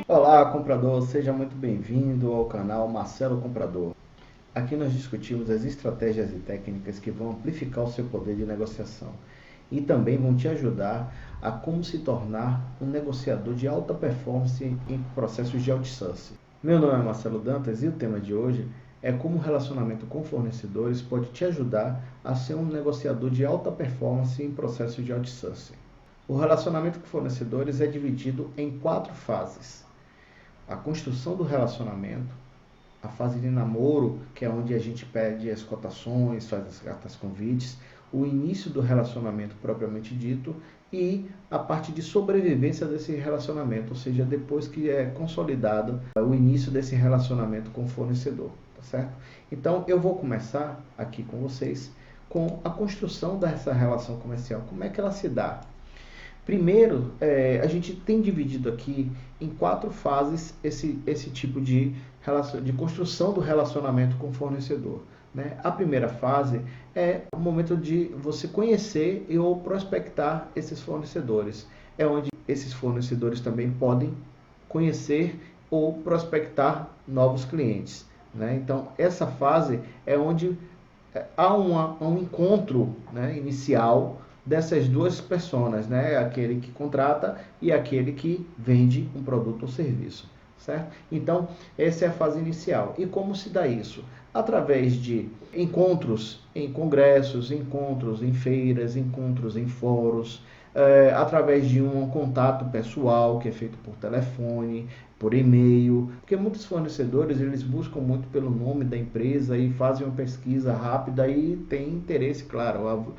Olá, comprador, seja muito bem-vindo ao canal Marcelo Comprador. Aqui nós discutimos as estratégias e técnicas que vão amplificar o seu poder de negociação e também vão te ajudar a como se tornar um negociador de alta performance em processos de outsourcing. Meu nome é Marcelo Dantas e o tema de hoje é como o relacionamento com fornecedores pode te ajudar a ser um negociador de alta performance em processos de outsourcing. O relacionamento com fornecedores é dividido em 4 fases: a construção do relacionamento, a fase de namoro, que é onde a gente pede as cotações, faz as cartas convites, o início do relacionamento propriamente dito e a parte de sobrevivência desse relacionamento, ou seja, depois que é consolidado o início desse relacionamento com o fornecedor, tá certo? Então eu vou começar aqui com vocês com a construção dessa relação comercial, como é que ela se dá. Primeiro, a gente tem dividido aqui em 4 fases esse tipo de construção do relacionamento com o fornecedor. Né? A primeira fase é o momento de você conhecer e ou prospectar esses fornecedores. É onde esses fornecedores também podem conhecer ou prospectar novos clientes. Né? Então, essa fase é onde há um encontro, né, inicial dessas duas personas, né, aquele que contrata e aquele que vende um produto ou serviço, certo? Então, essa é a fase inicial. E como se dá isso? Através de encontros em congressos, encontros em feiras, encontros em fóruns, através de um contato pessoal que é feito por telefone, por e-mail, porque muitos fornecedores eles buscam muito pelo nome da empresa e fazem uma pesquisa rápida e tem interesse, claro,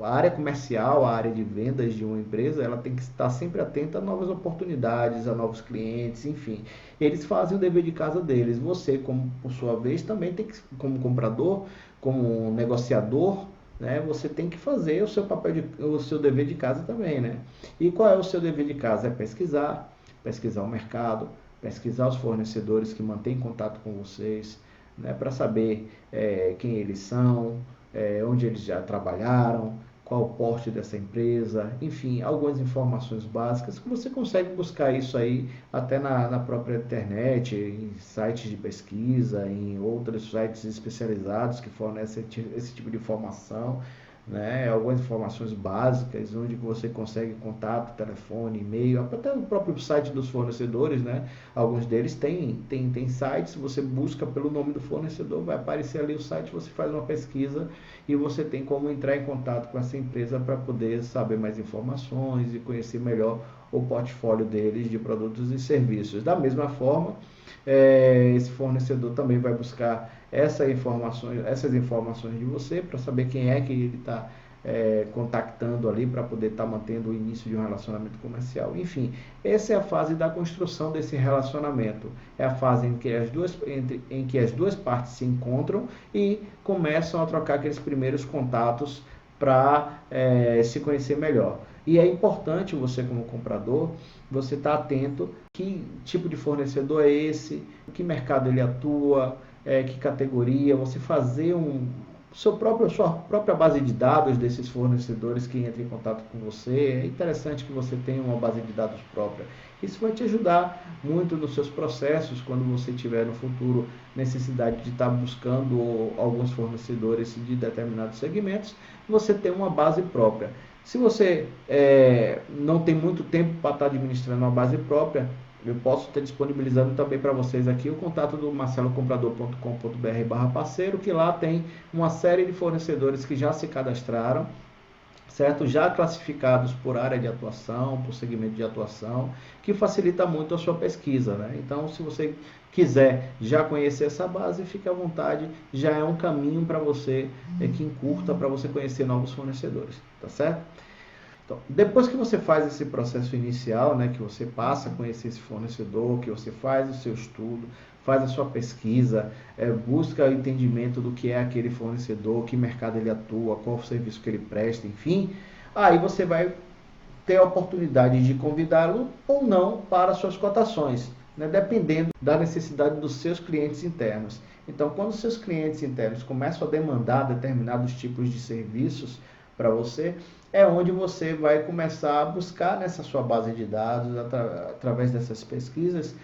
a área comercial, a área de vendas de uma empresa, ela tem que estar sempre atenta a novas oportunidades, a novos clientes, enfim. Eles fazem o dever de casa deles. Você, como por sua vez, também tem que, como comprador, como negociador, né, você tem que fazer o seu o seu dever de casa também, né? E qual é o seu dever de casa? É pesquisar o mercado, pesquisar os fornecedores que mantêm contato com vocês, né, para saber quem eles são, onde eles já trabalharam, qual o porte dessa empresa, enfim, algumas informações básicas que você consegue buscar isso aí até na própria internet, em sites de pesquisa, em outros sites especializados que fornecem esse tipo de informação, né? Algumas informações básicas, onde você consegue contato, telefone, e-mail, até o próprio site dos fornecedores, né? Alguns deles tem sites, você busca pelo nome do fornecedor, vai aparecer ali o site, você faz uma pesquisa e você tem como entrar em contato com essa empresa para poder saber mais informações e conhecer melhor o portfólio deles de produtos e serviços. Da mesma forma, esse fornecedor também vai buscar essas informações de você para saber quem é que ele está contactando ali para poder estar mantendo o início de um relacionamento comercial. Enfim, essa é a fase da construção desse relacionamento. É a fase em que as duas partes se encontram e começam a trocar aqueles primeiros contatos para se conhecer melhor. E é importante você, como comprador, você estar atento que tipo de fornecedor é esse, que mercado ele atua, que categoria, você fazer sua própria base de dados desses fornecedores que entram em contato com você. É interessante que você tenha uma base de dados própria. Isso vai te ajudar muito nos seus processos, quando você tiver no futuro necessidade de estar buscando alguns fornecedores de determinados segmentos, você tem uma base própria. Se você não tem muito tempo para estar administrando uma base própria, eu posso estar disponibilizando também para vocês aqui o contato do marcelocomprador.com.br/parceiro, que lá tem uma série de fornecedores que já se cadastraram, certo? Já classificados por área de atuação, por segmento de atuação, que facilita muito a sua pesquisa, né? Então, se você quiser já conhecer essa base, fique à vontade, já é um caminho para você, que encurta para você conhecer novos fornecedores, tá certo? Então, depois que você faz esse processo inicial, né, que você passa a conhecer esse fornecedor, que você faz o seu estudo, faz a sua pesquisa, busca o entendimento do que é aquele fornecedor, que mercado ele atua, qual o serviço que ele presta, enfim, aí você vai ter a oportunidade de convidá-lo ou não para suas cotações, né, dependendo da necessidade dos seus clientes internos. Então, quando os seus clientes internos começam a demandar determinados tipos de serviços, para você, é onde você vai começar a buscar nessa sua base de dados, através dessas pesquisas,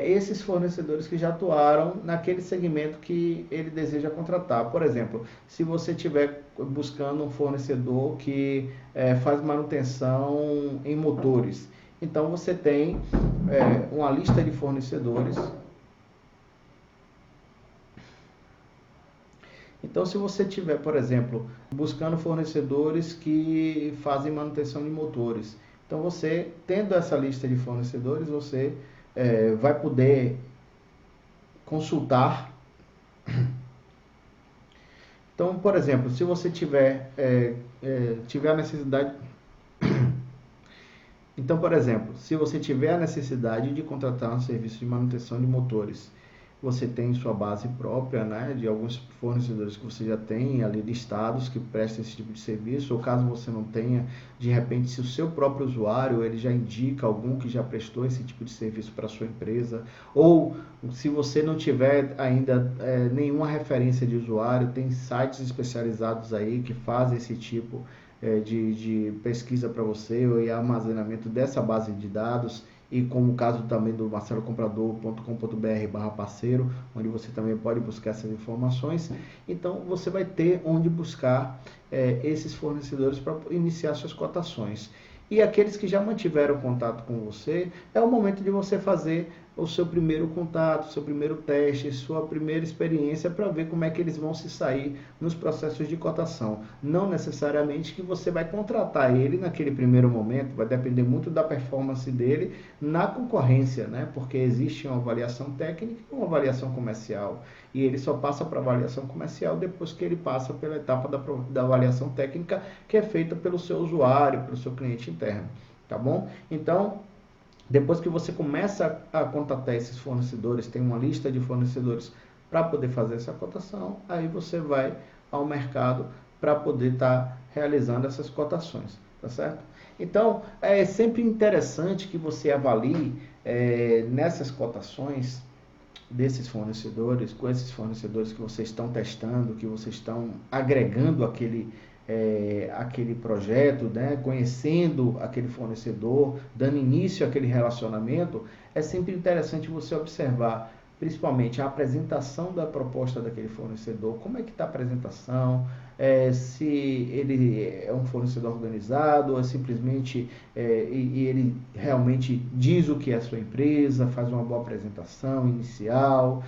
esses fornecedores que já atuaram naquele segmento que ele deseja contratar. Por exemplo, se você estiver buscando um fornecedor que faz manutenção em motores, então você tem uma lista de fornecedores. Então, se você tiver, por exemplo, buscando fornecedores que fazem manutenção de motores, então você, tendo essa lista de fornecedores, você vai poder consultar. Então, por exemplo, se você tiver a necessidade... Então, por exemplo, se você tiver a necessidade de contratar um serviço de manutenção de motores, você tem sua base própria, né, de alguns fornecedores que você já tem ali listados que prestam esse tipo de serviço, ou caso você não tenha, de repente, se o seu próprio usuário ele já indica algum que já prestou esse tipo de serviço para a sua empresa, ou se você não tiver ainda nenhuma referência de usuário, tem sites especializados aí que fazem esse tipo de pesquisa para você e armazenamento dessa base de dados, e como o caso também do marcelocomprador.com.br/parceiro, onde você também pode buscar essas informações. Então você vai ter onde buscar esses fornecedores para iniciar suas cotações. E aqueles que já mantiveram contato com você, é o momento de você fazer o seu primeiro contato, seu primeiro teste, sua primeira experiência para ver como é que eles vão se sair nos processos de cotação. Não necessariamente que você vai contratar ele naquele primeiro momento, vai depender muito da performance dele na concorrência, né? Porque existe uma avaliação técnica e uma avaliação comercial. E ele só passa para a avaliação comercial depois que ele passa pela etapa da avaliação técnica, que é feita pelo seu usuário, pelo seu cliente interno, tá bom? Então, depois que você começa a contatar esses fornecedores, tem uma lista de fornecedores para poder fazer essa cotação, aí você vai ao mercado para poder estar realizando essas cotações, tá certo? Então, é sempre interessante que você avalie nessas cotações desses fornecedores, com esses fornecedores que vocês estão testando, que vocês estão agregando aquele projeto, né? Conhecendo aquele fornecedor, dando início àquele relacionamento, é sempre interessante você observar, principalmente a apresentação da proposta daquele fornecedor, como é que está a apresentação, se ele é um fornecedor organizado, ou simplesmente e ele realmente diz o que é a sua empresa, faz uma boa apresentação inicial,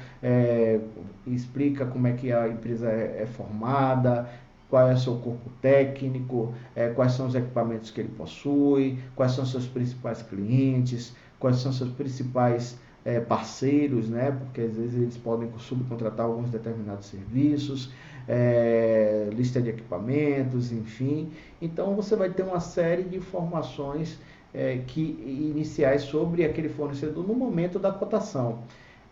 explica como é que a empresa é formada, qual é o seu corpo técnico, quais são os equipamentos que ele possui, quais são seus principais clientes, quais são seus principais parceiros, né? Porque às vezes eles podem subcontratar alguns determinados serviços, lista de equipamentos, enfim. Então você vai ter uma série de informações iniciais sobre aquele fornecedor no momento da cotação.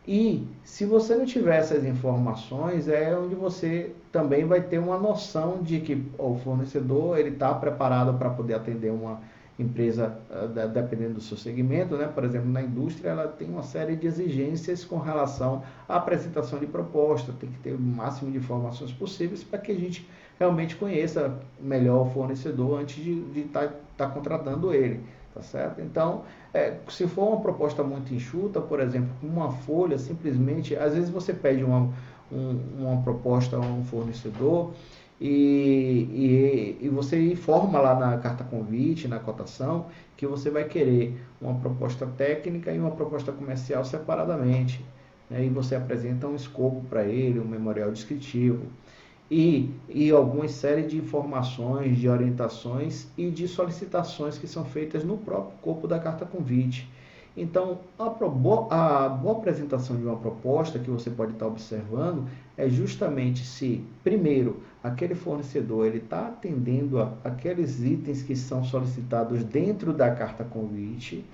E se você não tiver essas informações, é onde você também vai ter uma noção de que o fornecedor ele está preparado para poder atender uma empresa, dependendo do seu segmento, né? Por exemplo, na indústria ela tem uma série de exigências com relação à apresentação de proposta, tem que ter o máximo de informações possíveis para que a gente realmente conheça melhor o fornecedor antes de estar contratando ele. Tá certo? Então, se for uma proposta muito enxuta, por exemplo, uma folha, simplesmente, às vezes você pede uma proposta a um fornecedor e você informa lá na carta convite, na cotação, que você vai querer uma proposta técnica e uma proposta comercial separadamente, né? E você apresenta um escopo para ele, um memorial descritivo. E algumas séries de informações, de orientações e de solicitações que são feitas no próprio corpo da carta convite. Então, a boa apresentação de uma proposta que você pode estar observando é justamente se, primeiro, aquele fornecedor está atendendo aqueles itens que são solicitados dentro da carta convite,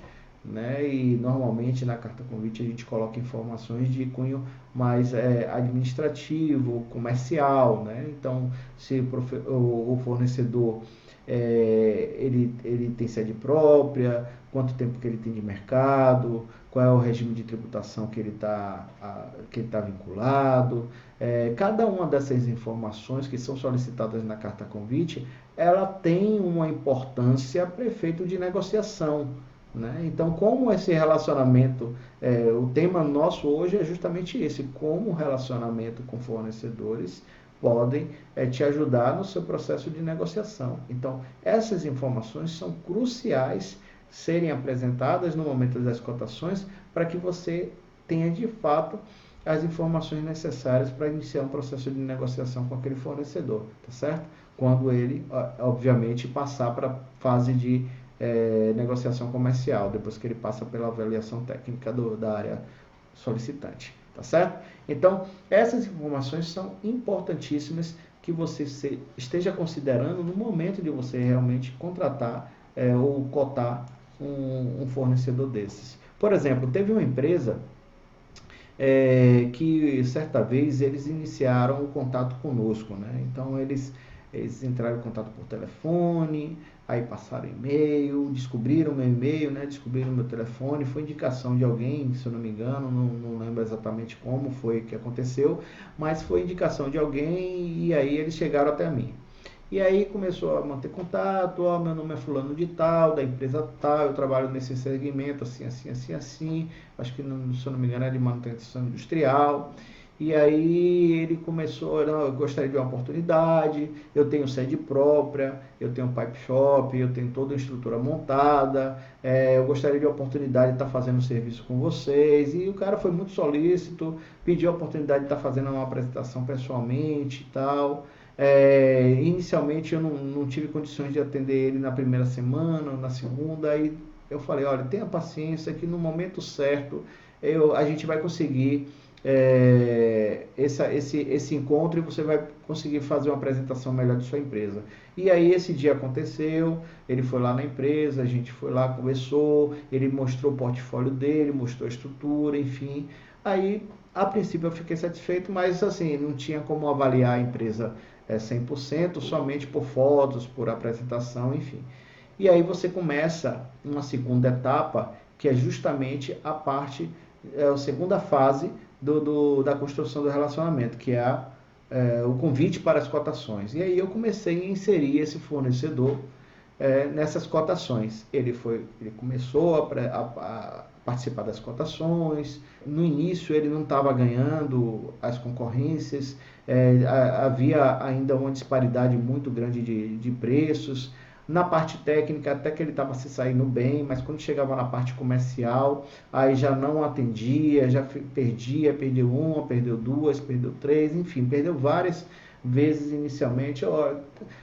né? E normalmente na carta convite a gente coloca informações de cunho mais administrativo, comercial, né? Então, se o fornecedor ele tem sede própria, quanto tempo que ele tem de mercado, qual é o regime de tributação que ele tá vinculado. Cada uma dessas informações que são solicitadas na carta convite, ela tem uma importância para efeito de negociação, né? Então, como esse relacionamento, o tema nosso hoje é justamente esse, como o relacionamento com fornecedores podem te ajudar no seu processo de negociação. Então, essas informações são cruciais serem apresentadas no momento das cotações para que você tenha de fato as informações necessárias para iniciar um processo de negociação com aquele fornecedor, tá certo? Quando ele, obviamente, passar para a fase de negociação comercial, depois que ele passa pela avaliação técnica da área solicitante, tá certo? Então, essas informações são importantíssimas que você esteja considerando no momento de você realmente contratar ou cotar um fornecedor desses. Por exemplo, teve uma empresa que certa vez eles iniciaram o contato conosco, né? Então eles entraram em contato por telefone, aí passaram e-mail, descobriram meu e-mail, né? Descobriram meu telefone, foi indicação de alguém, se eu não me engano, não lembro exatamente como foi que aconteceu, mas foi indicação de alguém e aí eles chegaram até mim. E aí começou a manter contato, meu nome é fulano de tal, da empresa tal, eu trabalho nesse segmento, assim, acho que, se eu não me engano, é de manutenção industrial. E aí ele começou, eu gostaria de uma oportunidade, eu tenho sede própria, eu tenho pipe shop, eu tenho toda a estrutura montada, eu gostaria de uma oportunidade de estar fazendo um serviço com vocês. E o cara foi muito solícito, pediu a oportunidade de estar fazendo uma apresentação pessoalmente e tal. Inicialmente eu não tive condições de atender ele na primeira semana, na segunda, aí eu falei, olha, tenha paciência que no momento certo a gente vai conseguir esse encontro e você vai conseguir fazer uma apresentação melhor de sua empresa. E aí esse dia aconteceu, ele foi lá na empresa, a gente foi lá, conversou, ele mostrou o portfólio dele, mostrou a estrutura, enfim. Aí, a princípio eu fiquei satisfeito, mas assim, não tinha como avaliar a empresa 100%, somente por fotos, por apresentação, enfim. E aí você começa uma segunda etapa, que é justamente a segunda fase da construção do relacionamento, que é o convite para as cotações. E aí eu comecei a inserir esse fornecedor nessas cotações. Ele começou a participar das cotações. No início ele não estava ganhando as concorrências, havia ainda uma disparidade muito grande de preços. Na parte técnica até que ele estava se saindo bem, mas quando chegava na parte comercial, aí já não atendia, já perdeu uma, perdeu duas, perdeu três, enfim, perdeu várias vezes inicialmente. Olha,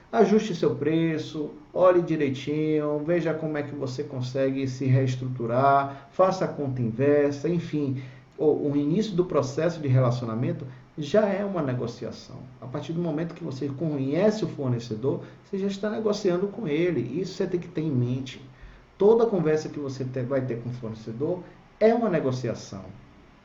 ajuste seu preço, olhe direitinho, veja como é que você consegue se reestruturar, faça a conta inversa, enfim. O início do processo de relacionamento já é uma negociação. A partir do momento que você conhece o fornecedor, você já está negociando com ele. Isso você tem que ter em mente. Toda conversa que você vai ter com o fornecedor é uma negociação.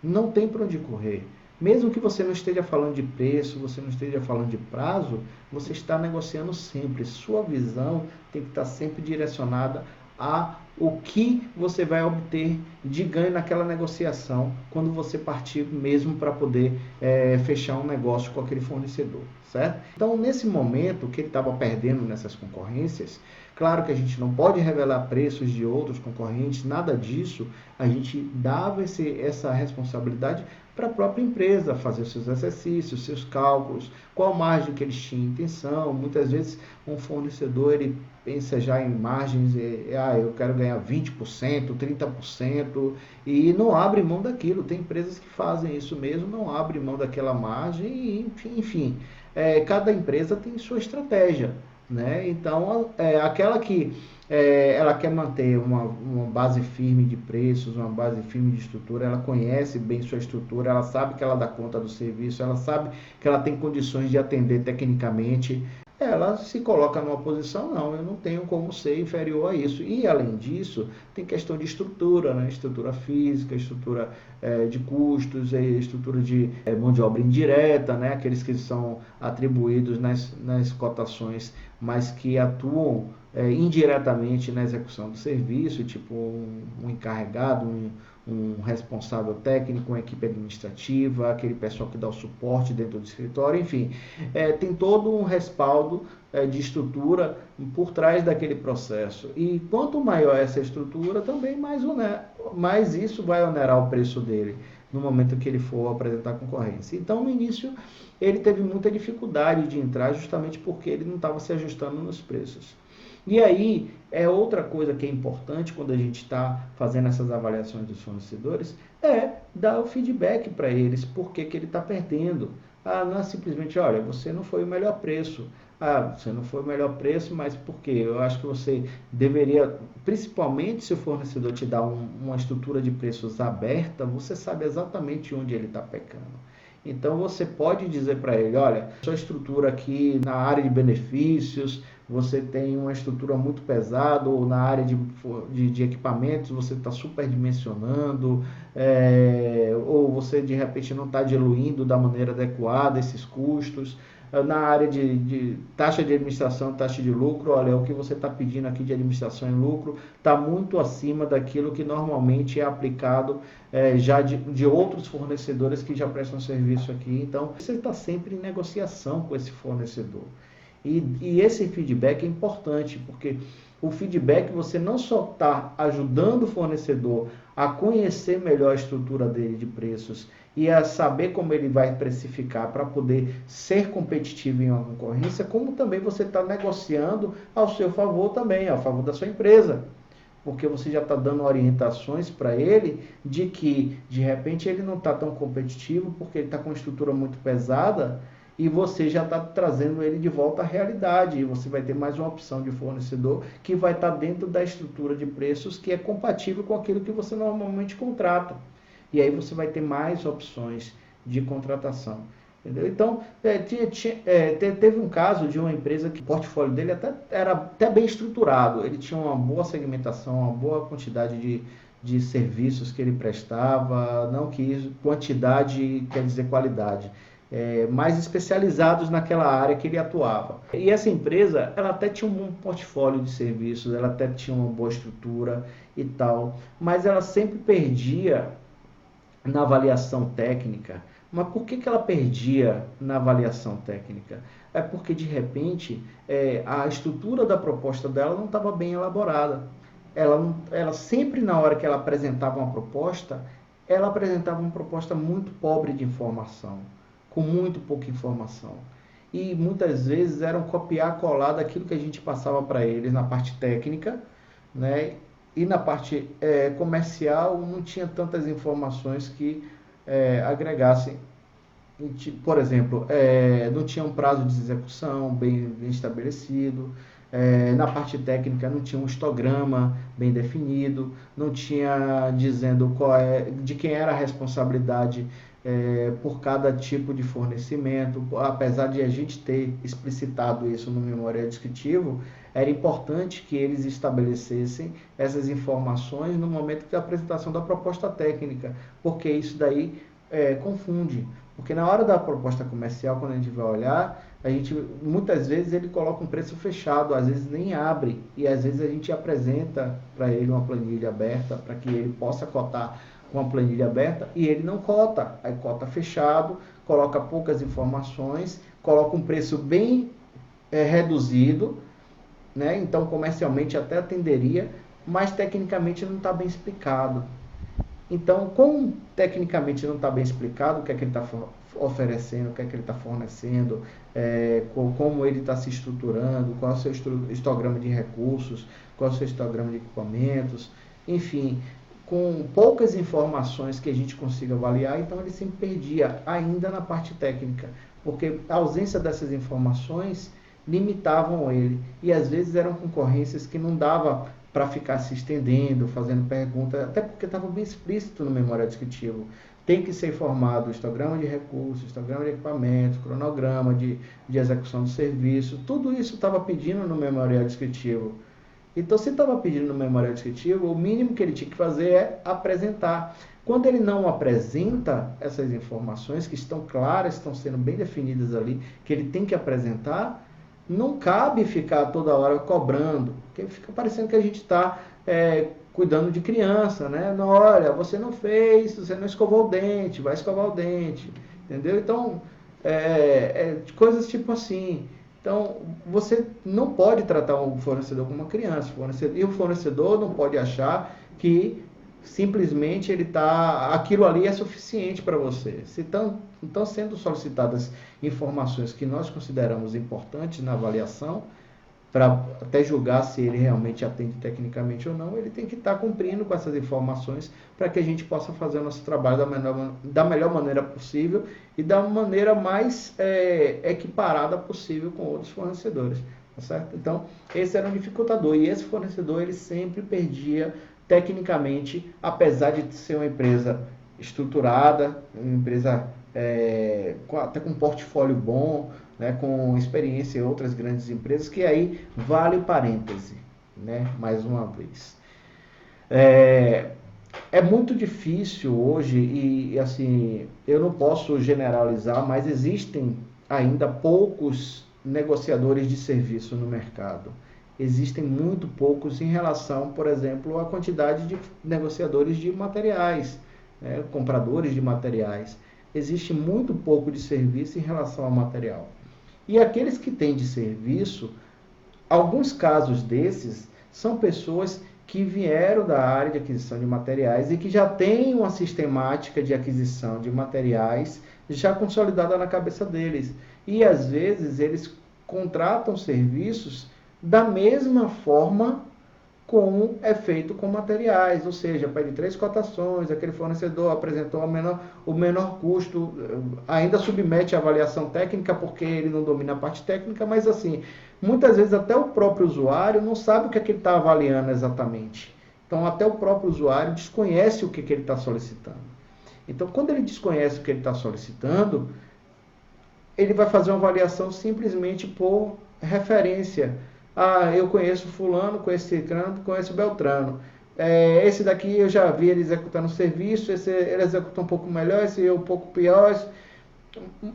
Não tem para onde correr. Mesmo que você não esteja falando de preço, você não esteja falando de prazo, você está negociando sempre. Sua visão tem que estar sempre direcionada a o que você vai obter de ganho naquela negociação quando você partir mesmo para poder fechar um negócio com aquele fornecedor, certo? Então, nesse momento que ele estava perdendo nessas concorrências, claro que a gente não pode revelar preços de outros concorrentes, nada disso, a gente dava essa responsabilidade para a própria empresa, fazer os seus exercícios, seus cálculos, qual margem que eles tinham intenção. Muitas vezes um fornecedor ele pensa já em margens, eu quero ganhar 20%, 30%, e não abre mão daquilo. Tem empresas que fazem isso mesmo, não abrem mão daquela margem, e, enfim, cada empresa tem sua estratégia, né? Então, aquela que ela quer manter uma base firme de preços, uma base firme de estrutura, ela conhece bem sua estrutura, ela sabe que ela dá conta do serviço, ela sabe que ela tem condições de atender tecnicamente, ela se coloca numa posição, não, eu não tenho como ser inferior a isso. E, além disso, tem questão de estrutura, né? Estrutura física, estrutura de custos, estrutura de mão de obra indireta, né? Aqueles que são atribuídos nas cotações, mas que atuam indiretamente na execução do serviço, tipo um encarregado, um responsável técnico, uma equipe administrativa, aquele pessoal que dá o suporte dentro do escritório, enfim, tem todo um respaldo de estrutura por trás daquele processo. E quanto maior essa estrutura, também mais isso vai onerar o preço dele no momento que ele for apresentar concorrência. Então, no início, ele teve muita dificuldade de entrar justamente porque ele não estava se ajustando nos preços. E aí, outra coisa que é importante quando a gente está fazendo essas avaliações dos fornecedores, dar o feedback para eles, por que ele está perdendo. Não é simplesmente, olha, você não foi o melhor preço. Você não foi o melhor preço, mas por quê? Eu acho que você deveria, principalmente se o fornecedor te dá uma estrutura de preços aberta, você sabe exatamente onde ele está pecando. Então, você pode dizer para ele, olha, sua estrutura aqui na área de benefícios, você tem uma estrutura muito pesada, ou na área de equipamentos você está superdimensionando, ou você de repente não está diluindo da maneira adequada esses custos. Na área de taxa de administração, taxa de lucro, olha, o que você está pedindo aqui de administração e lucro está muito acima daquilo que normalmente é aplicado já de outros fornecedores que já prestam serviço aqui. Então, você está sempre em negociação com esse fornecedor. E esse feedback é importante, porque o feedback você não só está ajudando o fornecedor a conhecer melhor a estrutura dele de preços e a saber como ele vai precificar para poder ser competitivo em uma concorrência, como também você está negociando ao seu favor também, ao favor da sua empresa. Porque você já está dando orientações para ele de que, de repente, ele não está tão competitivo porque ele está com uma estrutura muito pesada, e você já está trazendo ele de volta à realidade, e você vai ter mais uma opção de fornecedor que vai estar dentro da estrutura de preços que é compatível com aquilo que você normalmente contrata. E aí você vai ter mais opções de contratação. Entendeu? Então, teve um caso de uma empresa que o portfólio dele era até bem estruturado, ele tinha uma boa segmentação, uma boa quantidade de serviços que ele prestava, não que quantidade quer dizer qualidade. Mais especializados naquela área que ele atuava. E essa empresa, ela até tinha um bom portfólio de serviços, ela até tinha uma boa estrutura e tal, mas ela sempre perdia na avaliação técnica. Mas por que ela perdia na avaliação técnica? É porque, de repente, a estrutura da proposta dela não estava bem elaborada. Ela sempre, na hora que ela apresentava uma proposta, ela apresentava uma proposta muito pobre de informação, com muito pouca informação. E muitas vezes era um copiar-colar daquilo que a gente passava para eles na parte técnica, né? E na parte comercial não tinha tantas informações que agregassem. Por exemplo, não tinha um prazo de execução bem estabelecido, na parte técnica não tinha um histograma bem definido, não tinha dizendo de quem era a responsabilidade por cada tipo de fornecimento. Apesar de a gente ter explicitado isso no memorial descritivo, era importante que eles estabelecessem essas informações no momento da apresentação da proposta técnica, porque isso daí confunde. Porque na hora da proposta comercial, quando a gente vai olhar, muitas vezes ele coloca um preço fechado, às vezes nem abre, e às vezes a gente apresenta para ele uma planilha aberta para que ele possa cotar com a planilha aberta, e ele não cota. Aí cota fechado, coloca poucas informações, coloca um preço bem reduzido, né? Então comercialmente até atenderia, mas tecnicamente não está bem explicado. Então, como tecnicamente não está bem explicado o que é que ele está oferecendo, o que é que ele está fornecendo, como ele está se estruturando, qual é o seu histograma de recursos, qual é o seu histograma de equipamentos, enfim, com poucas informações que a gente consiga avaliar, então ele sempre perdia ainda na parte técnica, porque a ausência dessas informações limitavam ele, e às vezes eram concorrências que não dava para ficar se estendendo, fazendo perguntas, até porque estava bem explícito no memorial descritivo. tem que ser informado o histograma de recursos, histograma de equipamentos, cronograma de execução do serviço, tudo isso estava pedindo no memorial descritivo. Então, se estava pedindo no memorial descritivo, o mínimo que ele tinha que fazer é apresentar. Quando ele não apresenta essas informações, que estão claras, estão sendo bem definidas ali, que ele tem que apresentar, não cabe ficar toda hora cobrando, porque fica parecendo que a gente está cuidando de criança, né? Não, olha, você não fez, você não escovou o dente, vai escovar o dente, entendeu? Então, coisas tipo assim. Então, você não pode tratar um fornecedor como uma criança, e o fornecedor não pode achar que simplesmente aquilo ali é suficiente para você. Se estão sendo solicitadas informações que nós consideramos importantes na avaliação, para até julgar se ele realmente atende tecnicamente ou não, ele tem que estar cumprindo com essas informações para que a gente possa fazer o nosso trabalho da melhor maneira possível e da maneira mais equiparada possível com outros fornecedores. Tá certo? Então, esse era um dificultador, e esse fornecedor ele sempre perdia tecnicamente, apesar de ser uma empresa estruturada, uma empresa até com um portfólio bom, né, com experiência em outras grandes empresas, que aí vale parêntese, né, mais uma vez. É muito difícil hoje, e assim, eu não posso generalizar, mas existem ainda poucos negociadores de serviço no mercado. Existem muito poucos em relação, por exemplo, à quantidade de negociadores de materiais, né, compradores de materiais. Existe muito pouco de serviço em relação ao material. E aqueles que têm de serviço, alguns casos desses são pessoas que vieram da área de aquisição de materiais e que já têm uma sistemática de aquisição de materiais já consolidada na cabeça deles. E às vezes eles contratam serviços da mesma forma como é feito com materiais, ou seja, pede 3 cotações, aquele fornecedor apresentou o menor custo, ainda submete a avaliação técnica porque ele não domina a parte técnica, mas assim, muitas vezes até o próprio usuário não sabe o que é que ele está avaliando exatamente. Então até o próprio usuário desconhece o que ele está solicitando. Então quando ele desconhece o que ele está solicitando, ele vai fazer uma avaliação simplesmente por referência. Eu conheço fulano, conheço ciclano, conheço beltrano. Esse daqui eu já vi ele executando o serviço, ele executa um pouco melhor, esse é um pouco pior.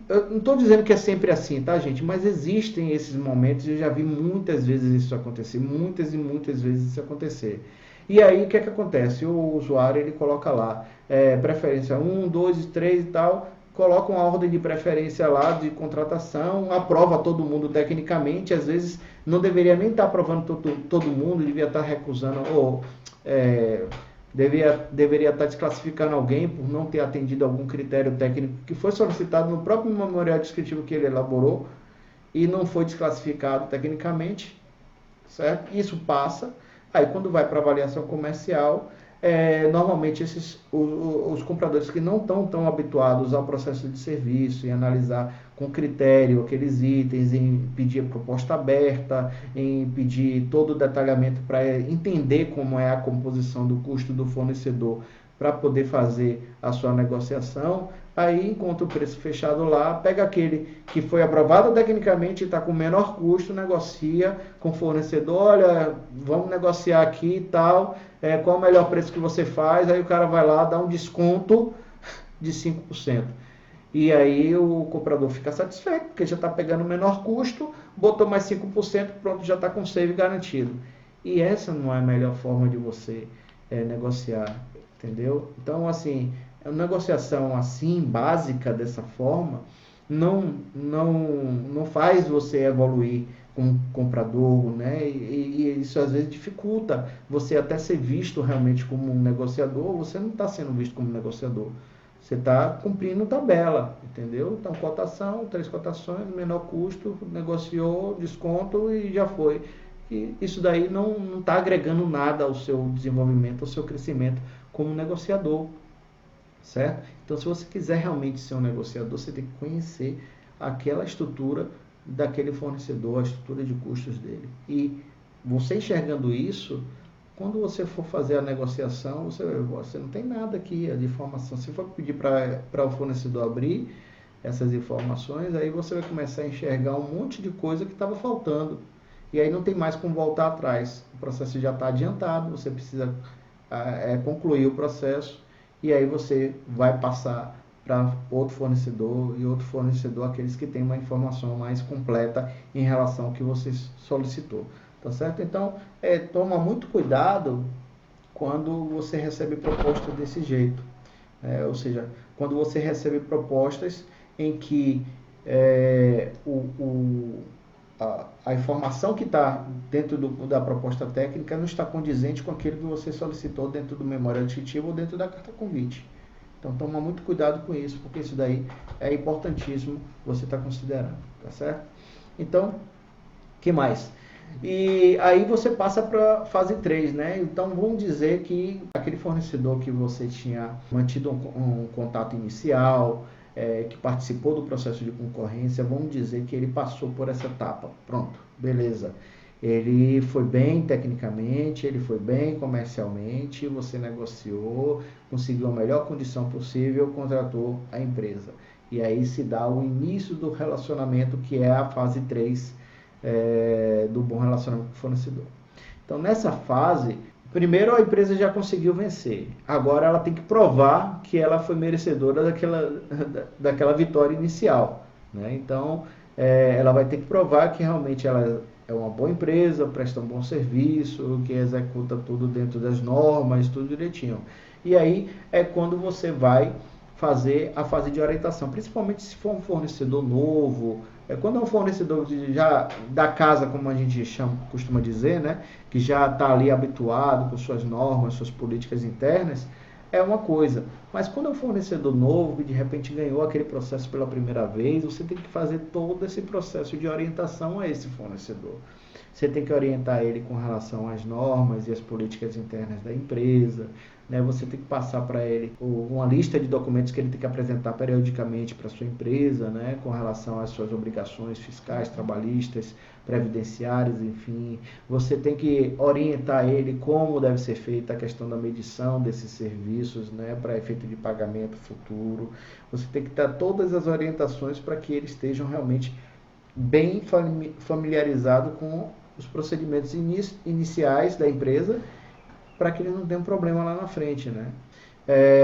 Eu não estou dizendo que é sempre assim, tá, gente? Mas existem esses momentos, eu já vi muitas vezes isso acontecer, muitas e muitas vezes isso acontecer. E aí, o que é que acontece? O usuário, ele coloca lá, preferência 1, 2, 3 e tal, coloca uma ordem de preferência lá de contratação, aprova todo mundo tecnicamente, às vezes não deveria nem estar aprovando todo mundo, devia estar recusando, ou deveria estar desclassificando alguém por não ter atendido algum critério técnico que foi solicitado no próprio memorial descritivo que ele elaborou e não foi desclassificado tecnicamente, certo? Isso passa, aí quando vai para avaliação comercial, normalmente os compradores que não estão tão habituados ao processo de serviço, em analisar com critério aqueles itens, em pedir proposta aberta, em pedir todo o detalhamento para entender como é a composição do custo do fornecedor para poder fazer a sua negociação, aí encontra o preço fechado lá, pega aquele que foi aprovado tecnicamente e está com menor custo, negocia com o fornecedor, olha, vamos negociar aqui e tal, qual o melhor preço que você faz, aí o cara vai lá, dá um desconto de 5%. E aí o comprador fica satisfeito, porque já está pegando o menor custo, botou mais 5%, pronto, já está com save garantido. E essa não é a melhor forma de você negociar, entendeu? Então, assim, a negociação assim, básica dessa forma, não faz você evoluir como comprador, né? E isso às vezes dificulta você até ser visto realmente como um negociador. Você não está sendo visto como negociador, você está cumprindo tabela, entendeu? Então, cotação, 3 cotações, menor custo, negociou, desconto e já foi. E isso daí não está agregando nada ao seu desenvolvimento, ao seu crescimento como negociador, certo? Então, se você quiser realmente ser um negociador, você tem que conhecer aquela estrutura daquele fornecedor, a estrutura de custos dele. E você enxergando isso, quando você for fazer a negociação, você não tem nada aqui de informação. Se for pedir para o fornecedor abrir essas informações, aí você vai começar a enxergar um monte de coisa que estava faltando. E aí não tem mais como voltar atrás. O processo já está adiantado, você precisa concluir o processo, e aí você vai passar para outro fornecedor, e outro fornecedor, aqueles que têm uma informação mais completa em relação ao que você solicitou. Tá certo? Então, toma muito cuidado quando você recebe proposta desse jeito. Ou seja, quando você recebe propostas em que a informação que está dentro da proposta técnica não está condizente com aquilo que você solicitou dentro do memorial descritivo ou dentro da carta convite. Então, toma muito cuidado com isso, porque isso daí é importantíssimo você estar considerando, tá certo? Então, que mais? E aí você passa para a fase 3, né? Então, vamos dizer que aquele fornecedor que você tinha mantido um contato inicial, que participou do processo de concorrência, vamos dizer que ele passou por essa etapa. Pronto, beleza. Ele foi bem tecnicamente, ele foi bem comercialmente, você negociou, conseguiu a melhor condição possível, contratou a empresa. E aí se dá o início do relacionamento, que é a fase 3 do bom relacionamento com o fornecedor. Então, nessa fase, primeiro a empresa já conseguiu vencer. Agora ela tem que provar que ela foi merecedora daquela vitória inicial, né? Então, ela vai ter que provar que realmente ela é uma boa empresa, presta um bom serviço, que executa tudo dentro das normas, tudo direitinho. E aí é quando você vai fazer a fase de orientação, principalmente se for um fornecedor novo. Quando é um fornecedor já da casa, como a gente costuma dizer, né, que já está ali habituado com suas normas, suas políticas internas, é uma coisa. Mas quando é um fornecedor novo, que de repente ganhou aquele processo pela primeira vez, você tem que fazer todo esse processo de orientação a esse fornecedor. Você tem que orientar ele com relação às normas e às políticas internas da empresa, né? Você tem que passar para ele uma lista de documentos que ele tem que apresentar periodicamente para a sua empresa, né? Com relação às suas obrigações fiscais, trabalhistas, previdenciárias, enfim. Você tem que orientar ele como deve ser feita a questão da medição desses serviços, né? Para efeito de pagamento futuro. Você tem que dar todas as orientações para que eles estejam realmente bem familiarizado com os procedimentos iniciais da empresa, para que ele não tenha um problema lá na frente, né?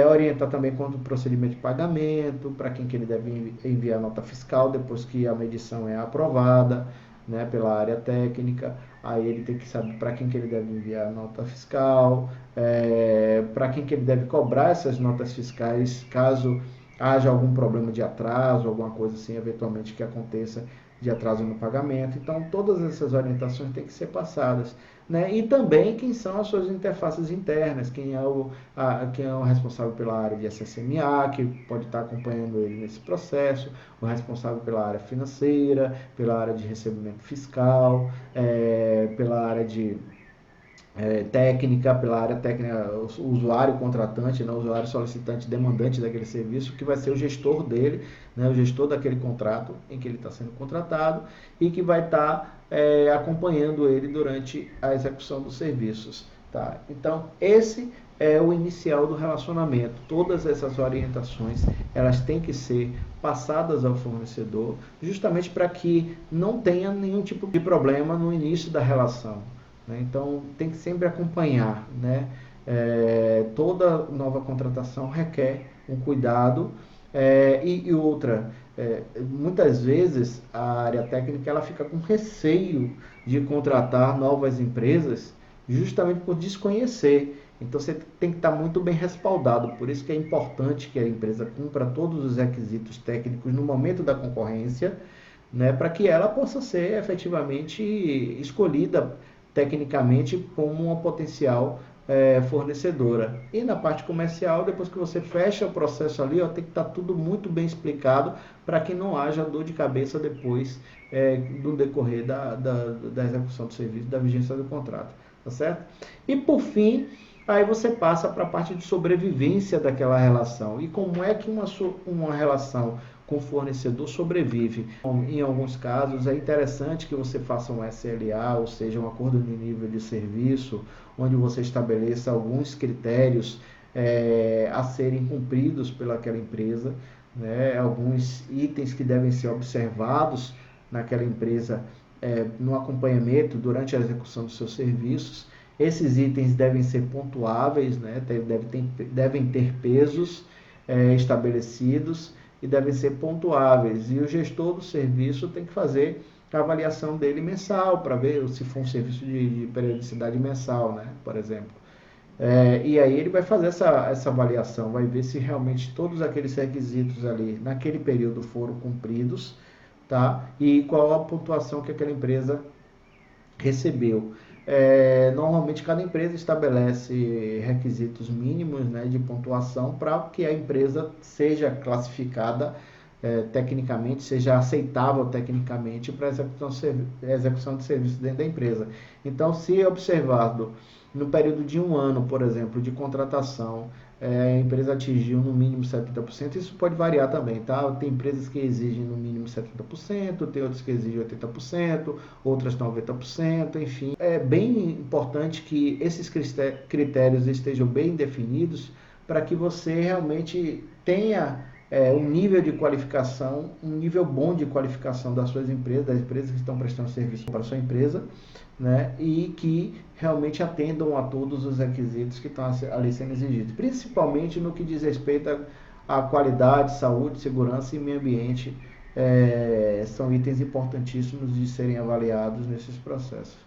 Orientar também quanto ao procedimento de pagamento, para quem que ele deve enviar nota fiscal depois que a medição é aprovada, né, pela área técnica. Aí ele tem que saber para quem que ele deve enviar a nota fiscal, para quem que ele deve cobrar essas notas fiscais, caso haja algum problema de atraso, alguma coisa assim, eventualmente que aconteça de atraso no pagamento. Então, todas essas orientações têm que ser passadas, né? E também quem são as suas interfaces internas, quem é o responsável pela área de SSMA, que pode estar acompanhando ele nesse processo, o responsável pela área financeira, pela área de recebimento fiscal, pela área de técnica, pela área técnica, o usuário contratante, né, o usuário solicitante demandante daquele serviço, que vai ser o gestor dele, né, o gestor daquele contrato em que ele está sendo contratado, e que vai estar acompanhando ele durante a execução dos serviços. Tá? Então, esse é o inicial do relacionamento. Todas essas orientações, elas têm que ser passadas ao fornecedor, justamente para que não tenha nenhum tipo de problema no início da relação. Então, tem que sempre acompanhar, né? Toda nova contratação requer um cuidado, e outra, muitas vezes a área técnica ela fica com receio de contratar novas empresas justamente por desconhecer. Então, você tem que estar muito bem respaldado. Por isso que é importante que a empresa cumpra todos os requisitos técnicos no momento da concorrência, né? Para que ela possa ser efetivamente escolhida tecnicamente como uma potencial fornecedora. E na parte comercial, depois que você fecha o processo ali, tem que estar tudo muito bem explicado para que não haja dor de cabeça depois do decorrer da execução do serviço, da vigência do contrato. Tá certo? E por fim, aí você passa para a parte de sobrevivência daquela relação. E como é que uma relação com o fornecedor sobrevive. Em alguns casos, é interessante que você faça um SLA, ou seja, um acordo de nível de serviço, onde você estabeleça alguns critérios a serem cumpridos pelaquela empresa, né? Alguns itens que devem ser observados naquela empresa no acompanhamento durante a execução dos seus serviços. Esses itens devem ser pontuáveis, né? Devem ter pesos estabelecidos e devem ser pontuáveis. E o gestor do serviço tem que fazer a avaliação dele mensal, para ver se for um serviço de periodicidade mensal, né? Por exemplo. E aí ele vai fazer essa avaliação, vai ver se realmente todos aqueles requisitos ali naquele período foram cumpridos, tá? E qual a pontuação que aquela empresa recebeu. Normalmente cada empresa estabelece requisitos mínimos, né, de pontuação para que a empresa seja classificada tecnicamente, seja aceitável tecnicamente para a execução de serviço dentro da empresa. Então, se observado no período de 1 ano, por exemplo, de contratação, a empresa atingiu no mínimo 70%, isso pode variar também, tá? Tem empresas que exigem no mínimo 70%, tem outras que exigem 80%, outras 90%, enfim. É bem importante que esses critérios estejam bem definidos para que você realmente tenha um nível de qualificação, um nível bom de qualificação das suas empresas, das empresas que estão prestando serviço para a sua empresa, né? E que realmente atendam a todos os requisitos que estão ali sendo exigidos, principalmente no que diz respeito à qualidade, saúde, segurança e meio ambiente. São itens importantíssimos de serem avaliados nesses processos,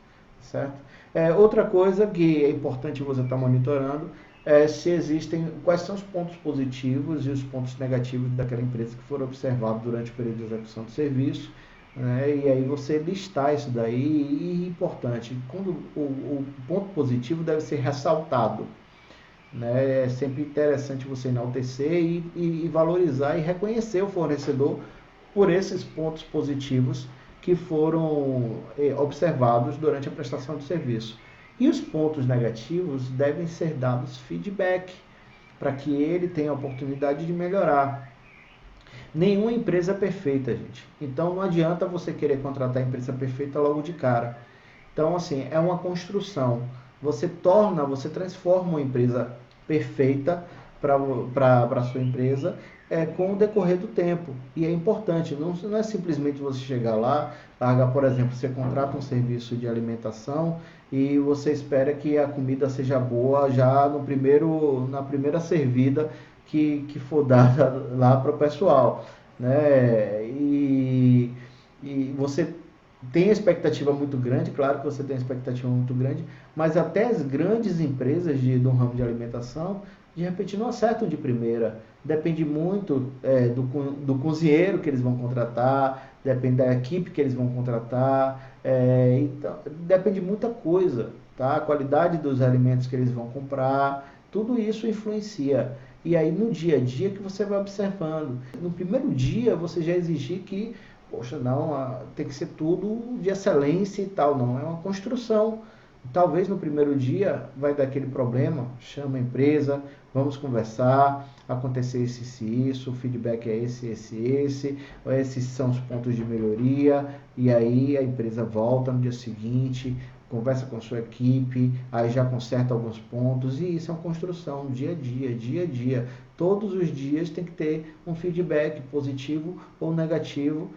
certo? Outra coisa que é importante você estar monitorando se existem, quais são os pontos positivos e os pontos negativos daquela empresa que foram observados durante o período de execução do serviço, né? E aí você listar isso daí, e importante, quando o ponto positivo deve ser ressaltado, né? É sempre interessante você enaltecer e valorizar e reconhecer o fornecedor por esses pontos positivos que foram observados durante a prestação do serviço. E os pontos negativos devem ser dados feedback, para que ele tenha a oportunidade de melhorar. Nenhuma empresa é perfeita, gente. Então não adianta você querer contratar a empresa perfeita logo de cara. Então, assim, é uma construção. Você transforma uma empresa perfeita para a sua empresa com o decorrer do tempo. E é importante, não é simplesmente você chegar lá, largar, por exemplo, você contrata um serviço de alimentação e você espera que a comida seja boa já na primeira servida que for dada lá para o pessoal, né? E você tem expectativa muito grande, claro que você tem expectativa muito grande, mas até as grandes empresas do ramo de alimentação, de repente não acertam de primeira. Depende muito do cozinheiro que eles vão contratar, depende da equipe que eles vão contratar, então, depende de muita coisa, tá? A qualidade dos alimentos que eles vão comprar, tudo isso influencia. E aí no dia a dia que você vai observando. No primeiro dia você já exigir que, poxa, não, tem que ser tudo de excelência e tal, não, é uma construção. Talvez no primeiro dia vai dar aquele problema, chama a empresa, vamos conversar, acontecer isso, o feedback é esse, esses são os pontos de melhoria, e aí a empresa volta no dia seguinte, conversa com a sua equipe, aí já conserta alguns pontos, e isso é uma construção, dia a dia. Todos os dias tem que ter um feedback positivo ou negativo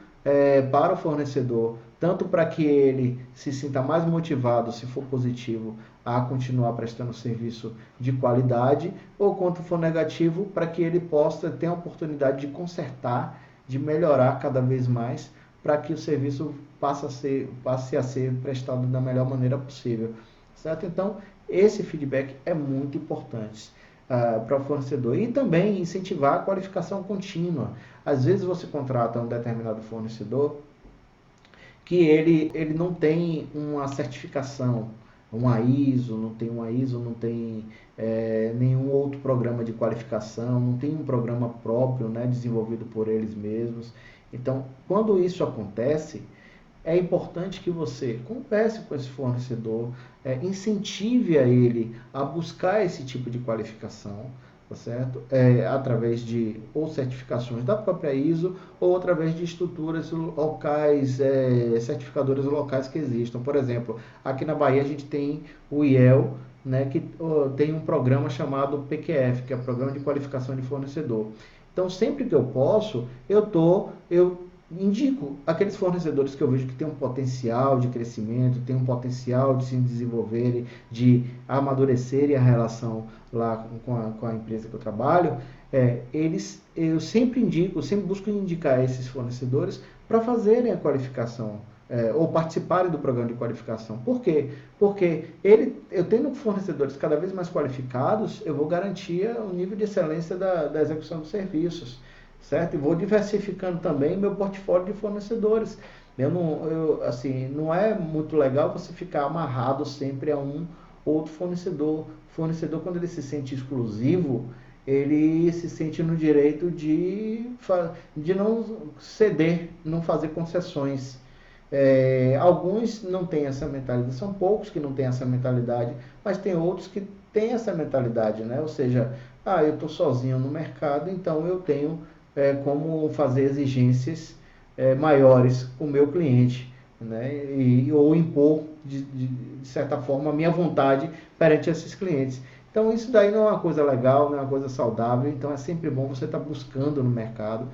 para o fornecedor, tanto para que ele se sinta mais motivado, se for positivo, a continuar prestando serviço de qualidade, ou quanto for negativo, para que ele possa ter a oportunidade de consertar, de melhorar cada vez mais, para que o serviço passe a ser prestado da melhor maneira possível, certo? Então, esse feedback é muito importante para o fornecedor. E também incentivar a qualificação contínua. Às vezes você contrata um determinado fornecedor que ele não tem uma certificação, uma ISO, não tem nenhum outro programa de qualificação, não tem um programa próprio, né, desenvolvido por eles mesmos. Então, quando isso acontece, é importante que você converse com esse fornecedor, incentive a ele a buscar esse tipo de qualificação, tá certo? Através de ou certificações da própria ISO ou através de estruturas locais, certificadoras locais que existam. Por exemplo, aqui na Bahia a gente tem o IEL, né, que tem um programa chamado PQF, que é o Programa de Qualificação de Fornecedor. Então, sempre que eu posso, eu indico aqueles fornecedores que eu vejo que tem um potencial de crescimento, tem um potencial de se desenvolverem, de amadurecerem a relação lá com a empresa que eu trabalho. Eu sempre indico, sempre busco indicar esses fornecedores para fazerem a qualificação, ou participarem do programa de qualificação. Por quê? Porque eu tendo fornecedores cada vez mais qualificados, eu vou garantir o nível de excelência da execução dos serviços, certo? E vou diversificando também meu portfólio de fornecedores. Não é muito legal você ficar amarrado sempre a um outro fornecedor. O fornecedor, quando ele se sente exclusivo, ele se sente no direito de não ceder, não fazer concessões. Alguns não têm essa mentalidade, são poucos que não têm essa mentalidade, mas tem outros que têm essa mentalidade, né? Ou seja, eu estou sozinho no mercado, então eu tenho como fazer exigências maiores com o meu cliente, né? Ou impor, de certa forma, a minha vontade perante esses clientes. Então, isso daí não é uma coisa legal, não é uma coisa saudável. Então, é sempre bom você estar buscando no mercado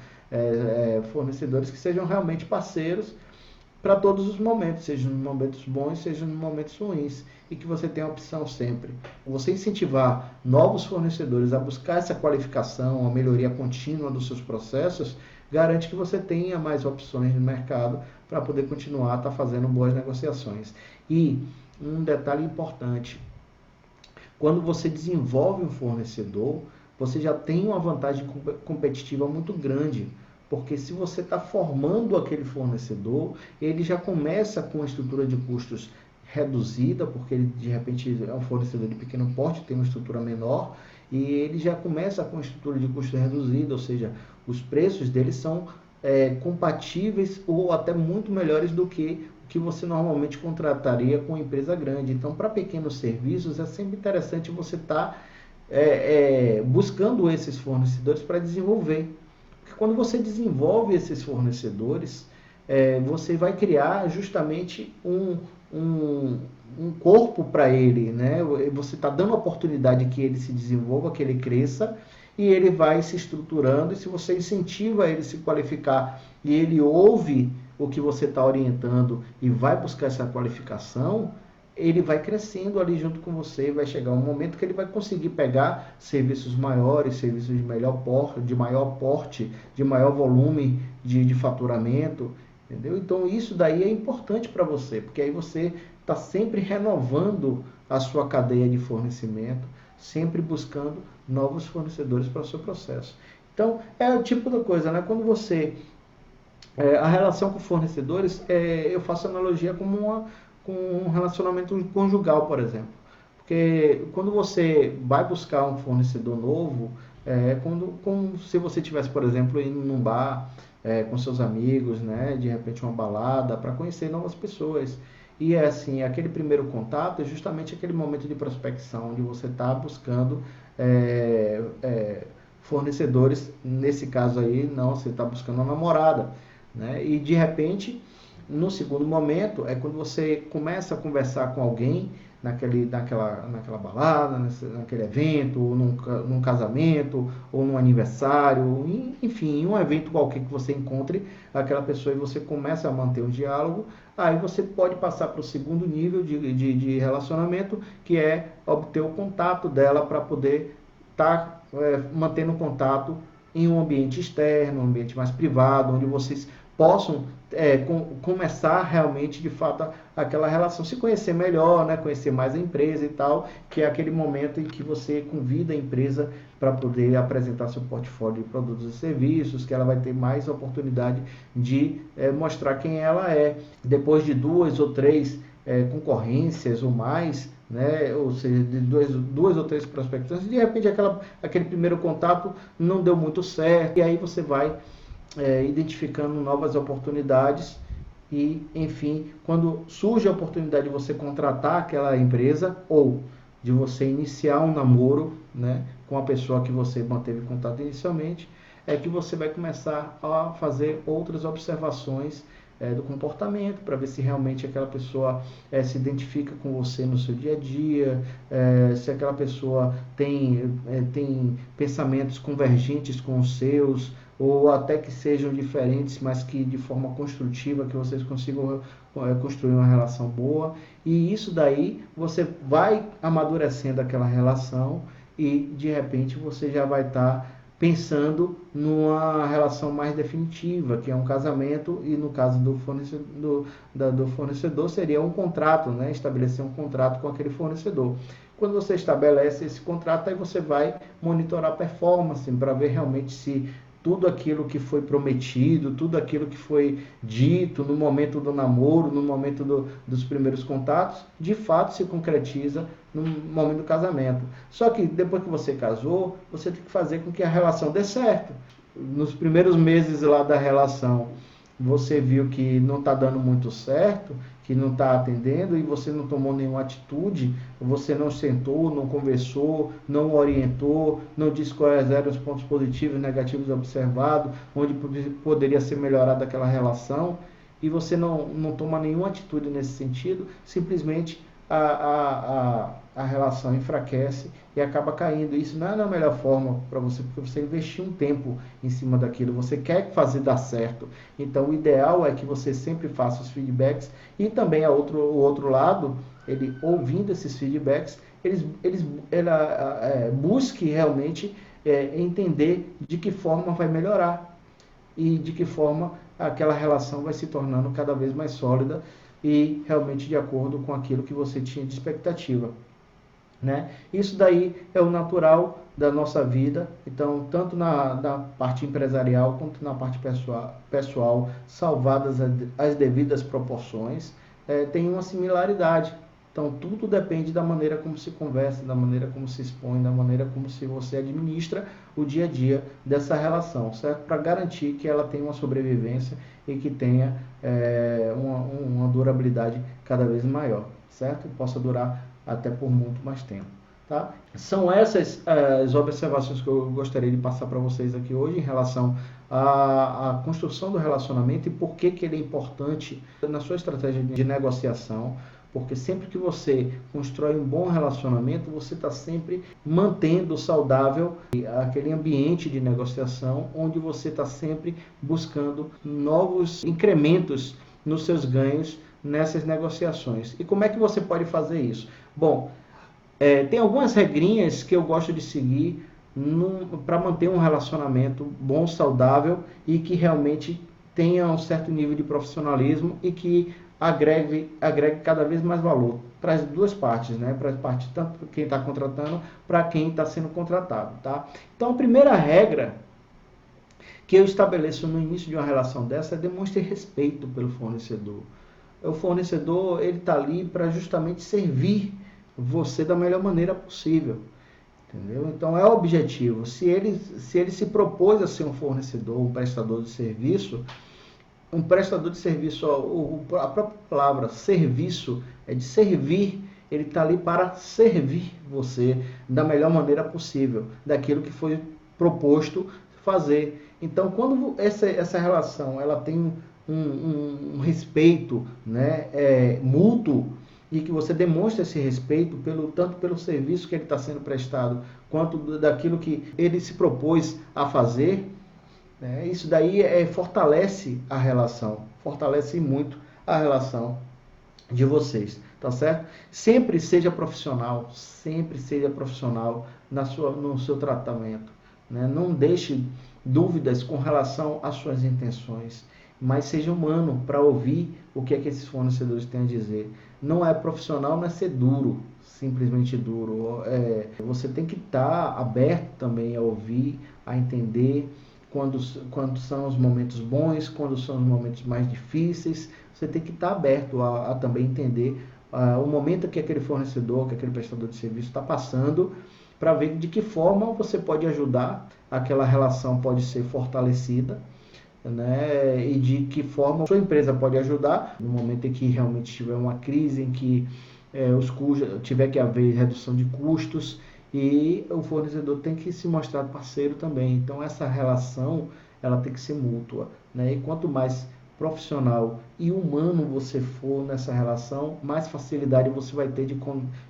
fornecedores que sejam realmente parceiros para todos os momentos, seja nos momentos bons, seja nos momentos ruins, e que você tenha a opção sempre. Você incentivar novos fornecedores a buscar essa qualificação, a melhoria contínua dos seus processos, garante que você tenha mais opções no mercado para poder continuar a estar fazendo boas negociações. E um detalhe importante, quando você desenvolve um fornecedor, você já tem uma vantagem competitiva muito grande, porque se você está formando aquele fornecedor, ele já começa com a estrutura de custos reduzida, porque ele de repente é um fornecedor de pequeno porte, tem uma estrutura menor, e ele já começa com a estrutura de custos reduzida, ou seja, os preços dele são compatíveis ou até muito melhores do que o que você normalmente contrataria com uma empresa grande. Então, para pequenos serviços, é sempre interessante você estar buscando esses fornecedores para desenvolver. Porque quando você desenvolve esses fornecedores, você vai criar justamente um corpo para ele, né? Você está dando a oportunidade que ele se desenvolva, que ele cresça, e ele vai se estruturando. E se você incentiva ele a se qualificar e ele ouve o que você está orientando e vai buscar essa qualificação, ele vai crescendo ali junto com você, vai chegar um momento que ele vai conseguir pegar serviços maiores, serviços de maior porte, de maior volume de faturamento, entendeu? Então isso daí é importante para você, porque aí você está sempre renovando a sua cadeia de fornecimento, sempre buscando novos fornecedores para o seu processo. Então é o tipo da coisa, né? Quando você a relação com fornecedores, eu faço analogia com um relacionamento conjugal, por exemplo. Porque quando você vai buscar um fornecedor novo, como se você estivesse, por exemplo, indo num bar com seus amigos, né, de repente uma balada, para conhecer novas pessoas. E assim, aquele primeiro contato é justamente aquele momento de prospecção, onde você está buscando fornecedores. Nesse caso aí, não, você está buscando uma namorada, né? E de repente, no segundo momento, é quando você começa a conversar com alguém naquela balada, naquele evento, ou num casamento, ou num aniversário, enfim, em um evento qualquer que você encontre aquela pessoa e você começa a manter um diálogo. Aí você pode passar para o segundo nível de relacionamento, que é obter o contato dela para poder estar mantendo contato em um ambiente externo, um ambiente mais privado, onde vocês possam começar realmente, de fato, aquela relação, se conhecer melhor, né? Conhecer mais a empresa e tal, que é aquele momento em que você convida a empresa para poder apresentar seu portfólio de produtos e serviços, que ela vai ter mais oportunidade de mostrar quem ela é. Depois de 2 ou 3 concorrências ou mais, né? Ou seja, de duas ou 3 prospecções, de repente aquele primeiro contato não deu muito certo, e aí você vai identificando novas oportunidades e, enfim, quando surge a oportunidade de você contratar aquela empresa ou de você iniciar um namoro, né, com a pessoa que você manteve contato inicialmente, é que você vai começar a fazer outras observações do comportamento, para ver se realmente aquela pessoa se identifica com você no seu dia a dia, se aquela pessoa tem pensamentos convergentes com os seus, ou até que sejam diferentes, mas que de forma construtiva, que vocês consigam construir uma relação boa. E isso daí você vai amadurecendo aquela relação e de repente você já vai estar pensando numa relação mais definitiva, que é um casamento, e no caso do fornecedor seria um contrato, né? Estabelecer um contrato com aquele fornecedor. Quando você estabelece esse contrato, aí você vai monitorar a performance para ver realmente se tudo aquilo que foi prometido, tudo aquilo que foi dito no momento do namoro, no momento dos primeiros contatos, de fato se concretiza no momento do casamento. Só que depois que você casou, você tem que fazer com que a relação dê certo. Nos primeiros meses lá da relação, você viu que não está dando muito certo, que não está atendendo e você não tomou nenhuma atitude, você não sentou, não conversou, não orientou, não disse quais eram os pontos positivos e negativos observados, onde poderia ser melhorada aquela relação, e você não toma nenhuma atitude nesse sentido, simplesmente a relação enfraquece e acaba caindo. Isso não é a melhor forma para você, porque você investiu um tempo em cima daquilo, você quer fazer dar certo. Então o ideal é que você sempre faça os feedbacks, e também o outro lado, ele ouvindo esses feedbacks, busque realmente entender de que forma vai melhorar e de que forma aquela relação vai se tornando cada vez mais sólida e realmente de acordo com aquilo que você tinha de expectativa, né? Isso daí é o natural da nossa vida. Então, tanto na parte empresarial quanto na parte pessoal, salvadas as devidas proporções, tem uma similaridade. Então, tudo depende da maneira como se conversa, da maneira como se expõe, da maneira como se você administra o dia a dia dessa relação, certo? Para garantir que ela tenha uma sobrevivência e que tenha uma durabilidade cada vez maior, certo? E possa durar até por muito mais tempo, tá? São essas as observações que eu gostaria de passar para vocês aqui hoje em relação à construção do relacionamento e por que ele é importante na sua estratégia de negociação. Porque sempre que você constrói um bom relacionamento, você está sempre mantendo saudável aquele ambiente de negociação, onde você está sempre buscando novos incrementos nos seus ganhos nessas negociações. E como é que você pode fazer isso? Bom, tem algumas regrinhas que eu gosto de seguir para manter um relacionamento bom, saudável e que realmente tenha um certo nível de profissionalismo e que agregue cada vez mais valor para as duas partes, né? Para a parte tanto quem está contratando, para quem está sendo contratado, tá? Então, a primeira regra que eu estabeleço no início de uma relação dessa é demonstre respeito pelo fornecedor. O fornecedor, ele está ali para justamente servir você da melhor maneira possível, entendeu? Então, é o objetivo. Se ele se propôs a ser um fornecedor, um prestador de serviço, a própria palavra serviço é de servir, ele está ali para servir você da melhor maneira possível, daquilo que foi proposto fazer. Então, quando essa relação ela tem um respeito, né, mútuo, e que você demonstra esse respeito tanto pelo serviço que ele está sendo prestado, quanto daquilo que ele se propôs a fazer, isso daí fortalece a relação, fortalece muito a relação de vocês, tá certo? Sempre seja profissional no seu tratamento, né? Não deixe dúvidas com relação às suas intenções, mas seja humano para ouvir o que é que esses fornecedores têm a dizer. Não é profissional, não é ser duro, simplesmente duro. Você tem que estar aberto também a ouvir, a entender quando são os momentos bons, quando são os momentos mais difíceis. Você tem que estar aberto a também entender o momento que aquele fornecedor, que aquele prestador de serviço está passando, para ver de que forma você pode ajudar, aquela relação pode ser fortalecida, né? E de que forma a sua empresa pode ajudar no momento em que realmente tiver uma crise, em que tiver que haver redução de custos e o fornecedor tem que se mostrar parceiro também. Então essa relação ela tem que ser mútua, né? E quanto mais profissional e humano você for nessa relação, mais facilidade você vai ter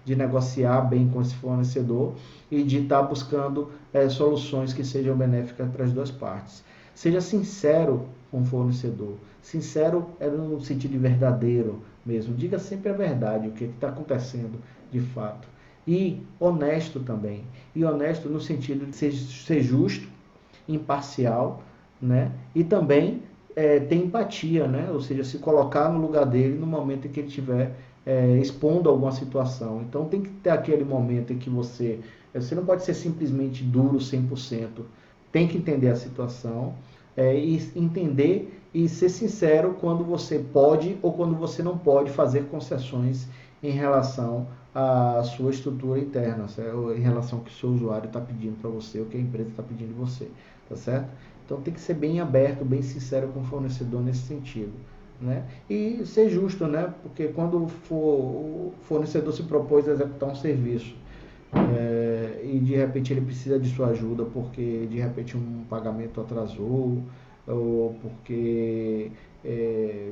de negociar bem com esse fornecedor e de estar buscando soluções que sejam benéficas para as duas partes. Seja sincero com o fornecedor. Sincero é no sentido de verdadeiro mesmo. Diga sempre a verdade, o que está acontecendo de fato. E honesto também. E honesto no sentido de ser justo, imparcial, né? E também ter empatia, né? Ou seja, se colocar no lugar dele no momento em que ele estiver expondo alguma situação. Então tem que ter aquele momento em que você não pode ser simplesmente duro 100%. Tem que entender a situação e entender e ser sincero quando você pode ou quando você não pode fazer concessões em relação à sua estrutura interna, certo? Em relação ao que o seu usuário está pedindo para você, o que a empresa está pedindo de você, tá certo? Então tem que ser bem aberto, bem sincero com o fornecedor nesse sentido, né? E ser justo, né? Porque quando o fornecedor se propôs a executar um serviço e de repente ele precisa de sua ajuda porque de repente um pagamento atrasou ou porque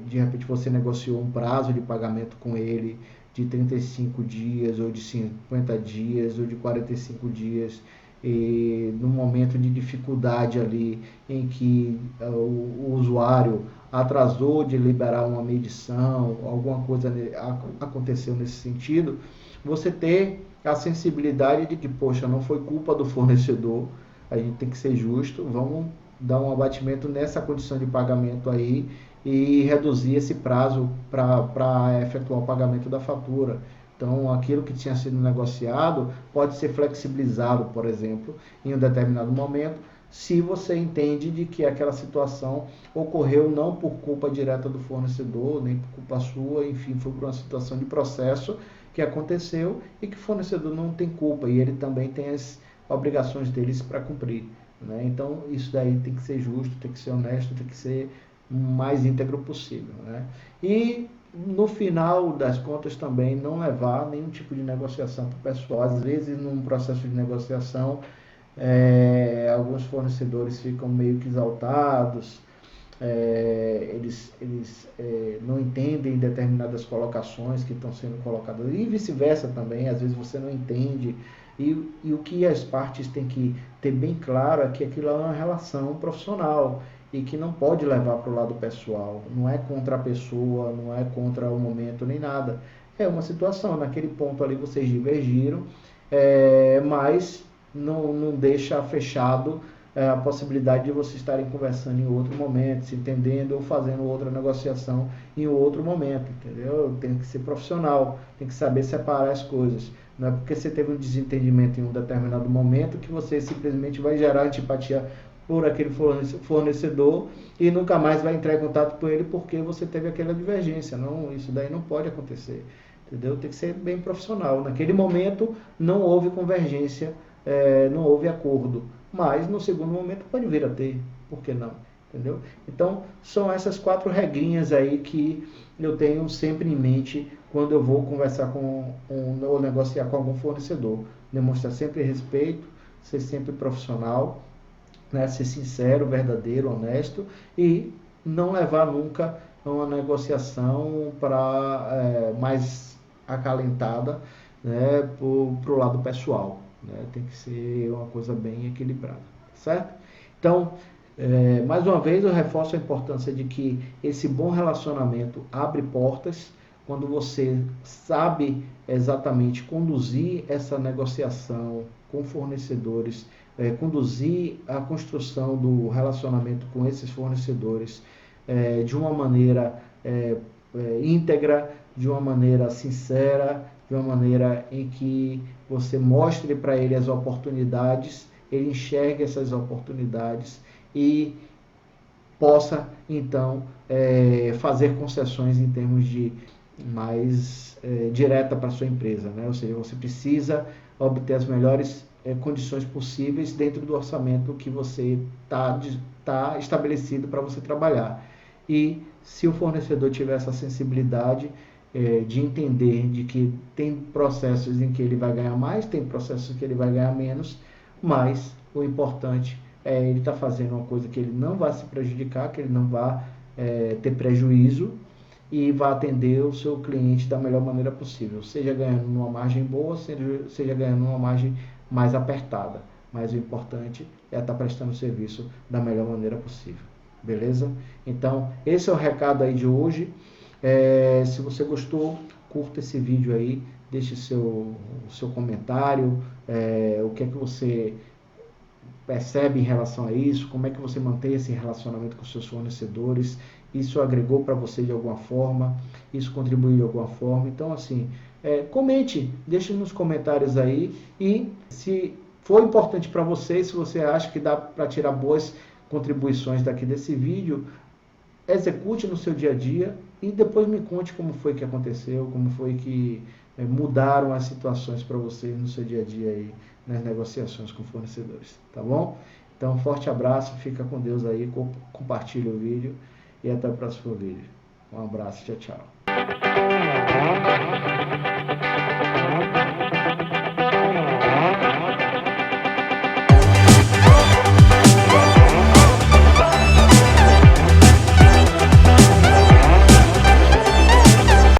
de repente você negociou um prazo de pagamento com ele de 35 dias ou de 50 dias ou de 45 dias e num momento de dificuldade ali em que o usuário atrasou de liberar uma medição, alguma coisa aconteceu nesse sentido, você ter a sensibilidade de que, poxa, não foi culpa do fornecedor, a gente tem que ser justo, vamos dar um abatimento nessa condição de pagamento aí e reduzir esse prazo para efetuar o pagamento da fatura. Então, aquilo que tinha sido negociado pode ser flexibilizado, por exemplo, em um determinado momento, se você entende de que aquela situação ocorreu não por culpa direta do fornecedor, nem por culpa sua, enfim, foi por uma situação de processo que aconteceu e que o fornecedor não tem culpa e ele também tem as obrigações deles para cumprir, né? Então, isso daí tem que ser justo, tem que ser honesto, tem que ser o mais íntegro possível, né? E no final das contas também não levar nenhum tipo de negociação para o pessoal. Às vezes num processo de negociação alguns fornecedores ficam meio que exaltados, eles não entendem determinadas colocações que estão sendo colocadas e vice-versa também, às vezes você não entende e o que as partes têm que ter bem claro é que aquilo é uma relação profissional e que não pode levar para o lado pessoal, não é contra a pessoa, não é contra o momento nem nada, é uma situação, naquele ponto ali vocês divergiram, mas não deixa fechado a possibilidade de vocês estarem conversando em outro momento, se entendendo ou fazendo outra negociação em outro momento, entendeu? Tem que ser profissional, tem que saber separar as coisas. Não é porque você teve um desentendimento em um determinado momento que você simplesmente vai gerar antipatia por aquele fornecedor e nunca mais vai entrar em contato com ele porque você teve aquela divergência. Não, isso daí não pode acontecer, entendeu? Tem que ser bem profissional. Naquele momento não houve convergência, não houve acordo, mas no segundo momento pode vir a ter, por que não? Entendeu? Então, são essas 4 regrinhas aí que eu tenho sempre em mente quando eu vou conversar ou negociar com algum fornecedor. Demonstrar sempre respeito, ser sempre profissional, né? Ser sincero, verdadeiro, honesto e não levar nunca uma negociação para mais acalentada, né? Para o lado pessoal. Né? Tem que ser uma coisa bem equilibrada, certo? Então, mais uma vez eu reforço a importância de que esse bom relacionamento abre portas quando você sabe exatamente conduzir essa negociação com fornecedores, conduzir a construção do relacionamento com esses fornecedores de uma maneira íntegra, de uma maneira sincera, de uma maneira em que você mostre para ele as oportunidades, ele enxergue essas oportunidades e possa, então, fazer concessões em termos de mais direta para a sua empresa, né? Ou seja, você precisa obter as melhores condições possíveis dentro do orçamento que você tá estabelecido para você trabalhar. E se o fornecedor tiver essa sensibilidade, de entender de que tem processos em que ele vai ganhar mais, tem processos em que ele vai ganhar menos, mas o importante é ele estar fazendo uma coisa que ele não vai se prejudicar, que ele não vai ter prejuízo e vai atender o seu cliente da melhor maneira possível, seja ganhando numa margem boa, seja ganhando numa margem mais apertada. Mas o importante é estar prestando o serviço da melhor maneira possível. Beleza? Então, esse é o recado aí de hoje. Se você gostou, curta esse vídeo aí, deixe o seu comentário, o que é que você percebe em relação a isso, como é que você mantém esse relacionamento com seus fornecedores, isso agregou para você de alguma forma, isso contribuiu de alguma forma. Então, assim, comente, deixe nos comentários aí, e se for importante para você, se você acha que dá para tirar boas contribuições daqui desse vídeo, execute no seu dia a dia e depois me conte como foi que aconteceu, como foi que mudaram as situações para você no seu dia a dia aí, nas negociações com fornecedores, tá bom? Então, um forte abraço, fica com Deus aí, compartilha o vídeo e até o próximo vídeo. Um abraço, tchau, tchau.